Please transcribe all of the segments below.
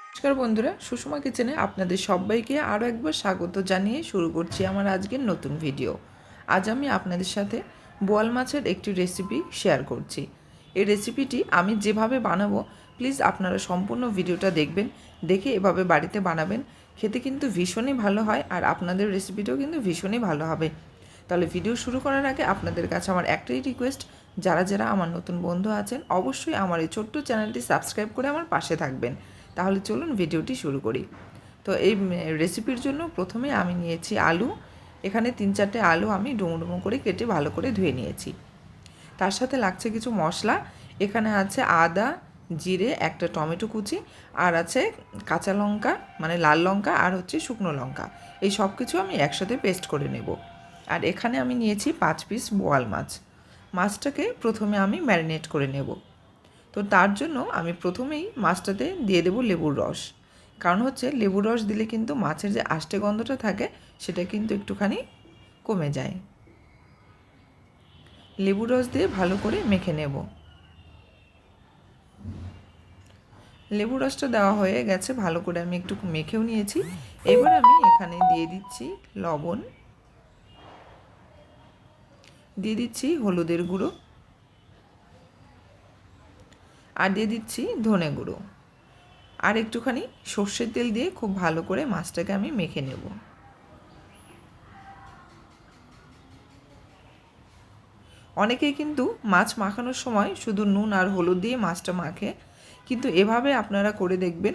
নমস্কার বন্ধুরা, সুষমা কিচেনে আপনাদের সবাইকে আরও একবার স্বাগত জানিয়ে শুরু করছি আমার আজকের নতুন ভিডিও। আজ আমি আপনাদের সাথে বোয়াল মাছের একটি রেসিপি শেয়ার করছি। এই রেসিপিটি আমি যেভাবে বানাবো, প্লিজ আপনারা সম্পূর্ণ ভিডিওটা দেখবেন, দেখে এভাবে বাড়িতে বানাবেন। খেতে কিন্তু ভীষণই ভালো হয় আর আপনাদের রেসিপিটাও কিন্তু ভীষণই ভালো হবে। তাহলে ভিডিও শুরু করার আগে আপনাদের কাছে আমার একটাই রিকোয়েস্ট, যারা যারা আমার নতুন বন্ধু আছেন অবশ্যই আমার এই ছোট্ট চ্যানেলটি সাবস্ক্রাইব করে আমার পাশে থাকবেন। তাহলে চলুন ভিডিওটি শুরু করি। তো এই রেসিপির জন্য প্রথমে আমি নিয়েছি আলু। এখানে 3-4টে আলু আমি ডুমো ডুমো করে কেটে ভালো করে ধুয়ে নিয়েছি। তার সাথে লাগছে কিছু মশলা। এখানে আছে আদা, জিরে, একটা টমেটো কুচি, আর আছে কাঁচা লঙ্কা মানে লাল লঙ্কা, আর হচ্ছে শুকনো লঙ্কা। এই সব কিছু আমি একসাথে পেস্ট করে নেব। আর এখানে আমি নিয়েছি 5 পিস বোয়াল মাছ। মাছটাকে প্রথমে আমি ম্যারিনেট করে নেব। তো তার জন্য আমি প্রথমেই মাছটাতে দিয়ে দেবো লেবুর রস। কারণ হচ্ছে লেবুর রস দিলে কিন্তু মাছের যে আষ্টে গন্ধটা থাকে সেটা কিন্তু একটুখানি কমে যায়। লেবুর রস দিয়ে ভালো করে মেখে নেব। লেবুর রসটা দেওয়া হয়ে গেছে, ভালো করে আমি একটু মেখেও নিয়েছি। এবার আমি এখানে দিয়ে দিচ্ছি লবণ, দিয়ে দিচ্ছি হলুদের গুঁড়ো, আর দিয়ে দিচ্ছি ধনে গুঁড়ো, আর একটুখানি সর্ষের তেল দিয়ে খুব ভালো করে মাছটাকে আমি মেখে নেব। অনেকেই কিন্তু মাছ মাখানোর সময় শুধু নুন আর হলুদ দিয়ে মাছটা মাখে, কিন্তু এভাবে আপনারা করে দেখবেন।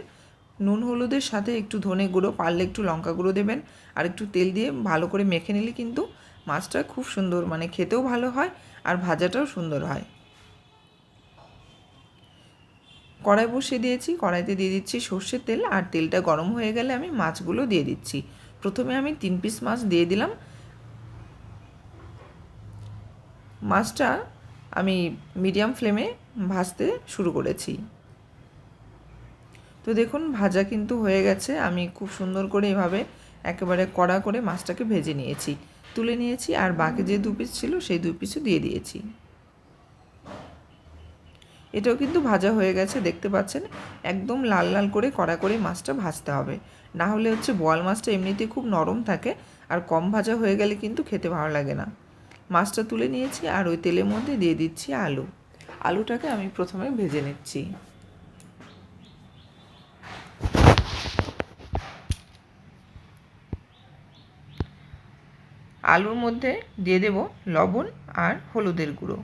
নুন হলুদের সাথে একটু ধনে গুঁড়ো, পারলে একটু লঙ্কা গুঁড়ো দেবেন, আর একটু তেল দিয়ে ভালো করে মেখে নিলে কিন্তু মাছটা খুব সুন্দর, মানে খেতেও ভালো হয় আর ভাজাটাও সুন্দর হয়। কড়াই বসিয়ে দিয়েছি, কড়াইতে দিয়ে দিচ্ছি সর্ষের তেল, আর তেলটা গরম হয়ে গেলে আমি মাছগুলো দিয়ে দিচ্ছি। প্রথমে আমি 3 পিস মাছ দিয়ে দিলাম। মাছটা আমি মিডিয়াম ফ্লেমে ভাজতে শুরু করেছি। তো দেখুন ভাজা কিন্তু হয়ে গেছে। আমি খুব সুন্দর করে এভাবে একেবারে কড়া করে মাছটাকে ভেজে নিয়েছি, তুলে নিয়েছি, আর বাকি যে 2 পিস ছিল সেই 2 পিসও দিয়ে দিয়েছি। এটাও কিন্তু ভাজা হয়ে গেছে, দেখতে পাচ্ছেন। একদম লাল লাল করে কড়া করে মাছটা ভাজতে হবে, না হলে হচ্ছে বোয়াল মাছটা এমনিতেই খুব নরম থাকে, আর কম ভাজা হয়ে গেলে কিন্তু খেতে ভালো লাগে না। মাছটা তুলে নিয়েছি, আর ওই তেলের মধ্যে দিয়ে দিচ্ছি আলু। আলুটাকে আমি প্রথমে ভেজে নিচ্ছি। আলুর মধ্যে দিয়ে দেব লবণ আর হলুদের গুঁড়ো।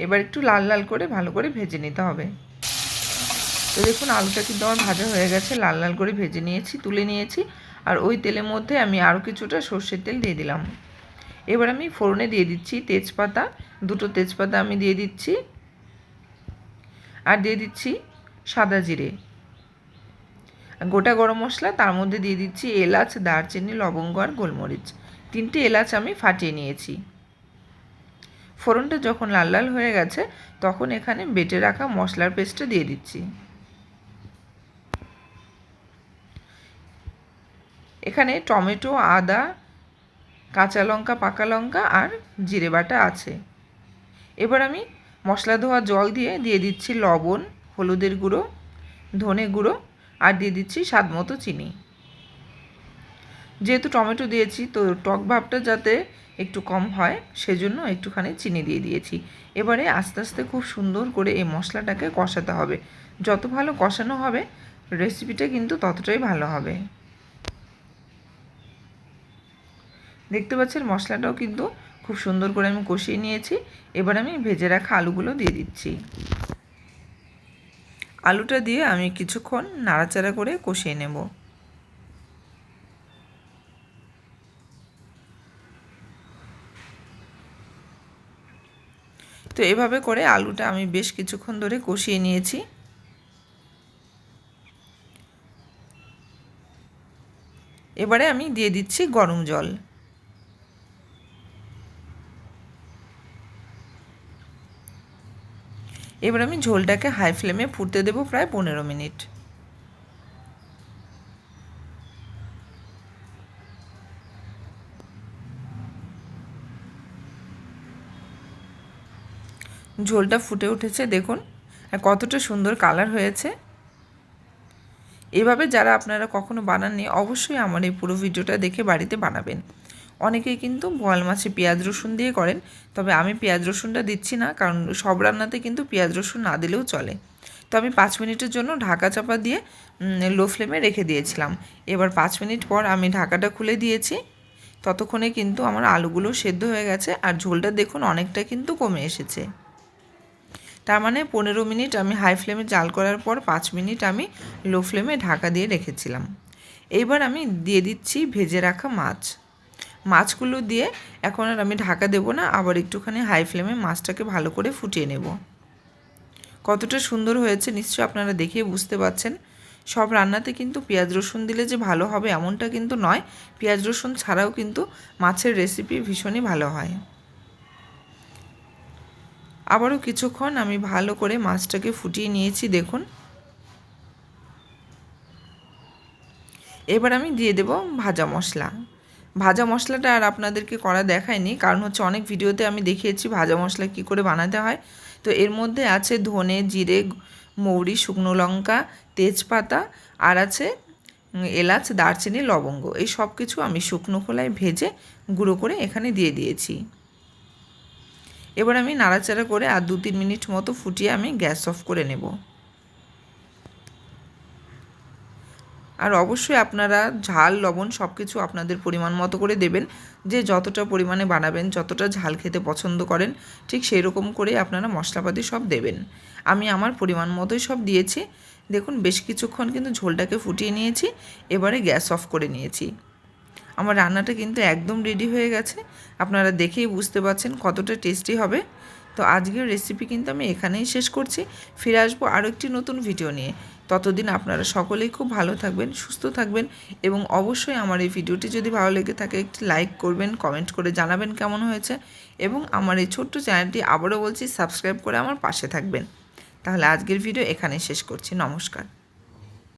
এবার একটু লাল লাল করে ভালো করে ভেজে নিতে হবে। তো দেখুন আলুটা কিন্তু আমার ভাজা হয়ে গেছে, লাল লাল করে ভেজে নিয়েছি, তুলে নিয়েছি। আর ওই তেলের মধ্যে আমি আরও কিছুটা সর্ষের তেল দিয়ে দিলাম। এবার আমি ফোড়নে দিয়ে দিচ্ছি তেজপাতা, 2টো তেজপাতা আমি দিয়ে দিচ্ছি, আর দিয়ে দিচ্ছি সাদা জিরে, গোটা গরম মশলা, তার মধ্যে দিয়ে দিচ্ছি এলাচ, দারচিনি, লবঙ্গ আর গোলমরিচ। 3টে এলাচ আমি ফাটিয়ে নিয়েছি। ফোড়নটা যখন লাল লাল হয়ে গেছে তখন এখানে বেটে রাখা মশলার পেস্টটা দিয়ে দিচ্ছি। এখানে টমেটো, আদা, কাঁচা লঙ্কা, পাকা লঙ্কা আর জিরে বাটা আছে। এবার আমি মশলা ধোয়া জল দিয়ে দিচ্ছি লবণ, হলুদের গুঁড়ো, ধনে গুঁড়ো, আর দিয়ে দিচ্ছি স্বাদ মতো চিনি। যেহেতু টমেটো দিয়েছি তো টক ভাবটা যাতে একটু কম হয় সেজন্য একটুখানি চিনি দিয়ে দিয়েছি। এবারে আস্তে আস্তে খুব সুন্দর করে এই মশলাটাকে কষাতে হবে। যত ভালো কষানো হবে রেসিপিটা কিন্তু ততটাই ভালো হবে। দেখতে পাচ্ছেন মশলাটাও কিন্তু খুব সুন্দর করে আমি কষিয়ে নিয়েছি। এবার আমি ভেজে রাখা আলুগুলো দিয়ে দিচ্ছি। আলুটা দিয়ে আমি কিছুক্ষণ নাড়াচাড়া করে কষিয়ে নেব। তো এভাবে করে আলুটা আমি বেশ কিছুক্ষণ ধরে কষিয়ে নিয়েছি। এবারে আমি দিয়ে দিচ্ছি গরম জল। এবার আমি ঝোলটাকে হাই ফ্লেমে ফুটতে দেব প্রায় 15 মিনিট। ঝোলটা ফুটে উঠেছে, দেখুন কতটা সুন্দর কালার হয়েছে। এভাবে যারা আপনারা কখনো বানাননি অবশ্যই আমার এই পুরো ভিডিওটা দেখে বাড়িতে বানাবেন। অনেকেই কিন্তু বোয়াল মাছে পেঁয়াজ রসুন দিয়ে করেন, তবে আমি পেঁয়াজ রসুনটা দিচ্ছি না, কারণ সব রান্নাতে কিন্তু পেঁয়াজ রসুন না দিলেও চলে। তো আমি 5 মিনিটের জন্য ঢাকা চাপা দিয়ে লো ফ্লেমে রেখে দিয়েছিলাম। এবার 5 মিনিট পর আমি ঢাকাটা খুলে দিয়েছি। ততক্ষণে কিন্তু আমার আলুগুলো সেদ্ধ হয়ে গেছে আর ঝোলটা দেখুন অনেকটা কিন্তু কমে এসেছে। তার মানে 15 মিনিট আমি হাই ফ্লেমে জাল করার পর 5 মিনিট আমি লো ফ্লেমে ঢাকা দিয়ে রেখেছিলাম। এইবার আমি দিয়ে দিচ্ছি ভেজে রাখা মাছগুলো দিয়ে এখন আর আমি ঢাকা দেব না, আবার একটুখানি হাই ফ্লেমে মাছটাকে ভালো করে ফুটিয়ে নেব। কতটা সুন্দর হয়েছে নিশ্চয়ই আপনারা দেখেই বুঝতে পারছেন। সব রান্নাতে কিন্তু পেঁয়াজ রসুন দিলে যে ভালো হবে এমনটা কিন্তু নয়, পেঁয়াজ রসুন ছাড়াও কিন্তু মাছের রেসিপি ভীষণই ভালো হয়। আবারও কিছুক্ষণ আমি ভালো করে মাছটাকে ফুটিয়ে নিয়েছি, দেখুন। এবার আমি দিয়ে দেব ভাজা মশলাটা আর আপনাদেরকে করা দেখায়নি, কারণ হচ্ছে অনেক ভিডিওতে আমি দেখিয়েছি ভাজা মশলা কী করে বানাতে হয়। তো এর মধ্যে আছে ধনে, জিরে, মৌরি, শুকনো লঙ্কা, তেজপাতা আর আছে এলাচ, দারচিনি, লবঙ্গ। এই সব কিছু আমি শুকনো খোলায় ভেজে গুঁড়ো করে এখানে দিয়ে দিয়েছি। এবার আমি নাড়াচাড়া করে আর 2-3 মিনিট মতো ফুটিয়ে আমি গ্যাস অফ করে নেব। আর অবশ্যই আপনারা ঝাল লবণ সব কিছু আপনাদের পরিমাণ মতো করে দেবেন। যে যতটা পরিমাণে বানাবেন, যতটা ঝাল খেতে পছন্দ করেন ঠিক সেই রকম করে আপনারা মশলাপাতি সব দেবেন। আমি আমার পরিমাণ মতোই সব দিয়েছি। দেখুন বেশ কিছুক্ষণ কিন্তু ঝোলটাকে ফুটিয়ে নিয়েছি, এবারে গ্যাস অফ করে নিয়েছি। আমার রান্নাটা কিন্তু একদম রেডি হয়ে গেছে, আপনারা দেখেই বুঝতে পারছেন কতটা টেস্টি হবে। তো আজকের রেসিপি কিন্তু আমি এখানেই শেষ করছি। ফিরে আসবো আরও একটি নতুন ভিডিও নিয়ে। ততদিন আপনারা সকলেই খুব ভালো থাকবেন, সুস্থ থাকবেন এবং অবশ্যই আমার এই ভিডিওটি যদি ভালো লেগে থাকে একটি লাইক করবেন, কমেন্ট করে জানাবেন কেমন হয়েছে এবং আমার এই ছোট্ট চ্যানেলটি আবারও বলছি সাবস্ক্রাইব করে আমার পাশে থাকবেন। তাহলে আজকের ভিডিও এখানেই শেষ করছি। নমস্কার।